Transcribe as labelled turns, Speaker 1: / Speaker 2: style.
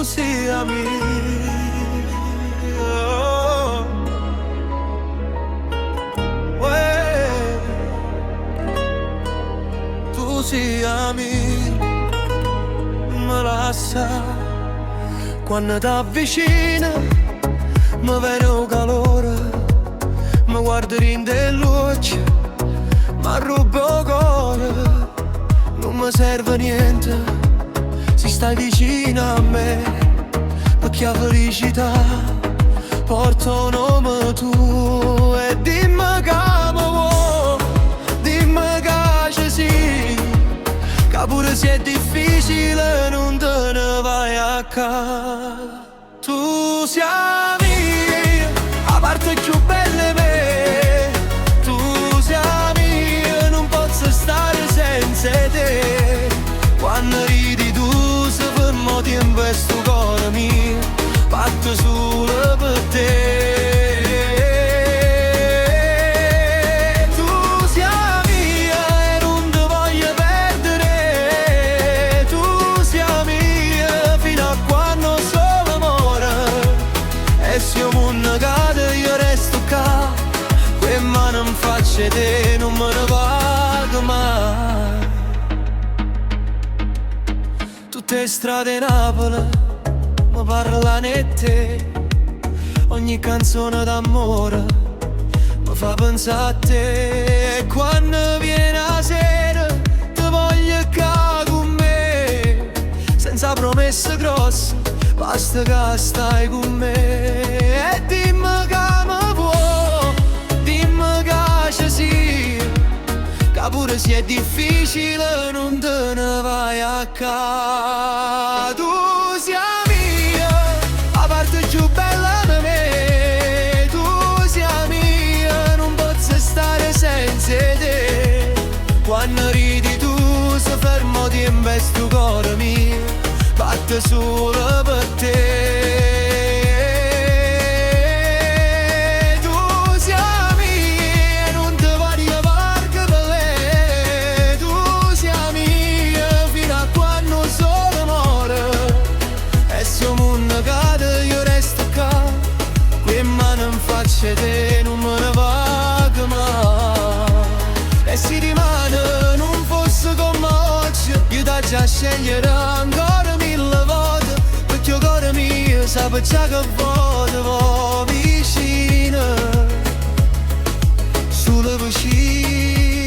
Speaker 1: sia mia. Tu sia mia, me la sa. Quando t'avvicina mi viene un calore, mi guardi in dell'occhio, mi arruba il cuore. Non mi serve niente se stai vicino a me, perché la felicità porta un nome tu. E dimmi che mi vuoi, dimmi che ci sì, che pure se è difficile non te ne vai a casa. Tu sei mia, a parte più belle me. Tu sei mia, non posso stare senza te. Quando ridi tu se fermo tempo e sto cuore mio fatto solo per te. Tu sei mia e non ti voglio perdere. Tu sei mia fino a quando solo amore. E se il mondo cade io resto qua, que mano in faccia te non me ne vado mai. Tutte strade Napoli mi parlano e te, ogni canzone d'amore mi fa pensare a te. E quando viene la sera ti voglio qua con me, senza promesse grosse, basta che stai con me. E dimmi che mi vuoi, dimmi che ci sia, che pure se è difficile non te ne vai a casa. Tu sei mia, la parte più bella di me. Tu sei mia, non posso stare senza te. Quando ridi tu se fermo tempo e sto cuore mio batte solo per te. Te non me ne vado mai. E se rimane non fosse come oggi, io da già scegliere ancora 1000 volte, perché il cuore mio sa già che vuoi vicino, solo vicino.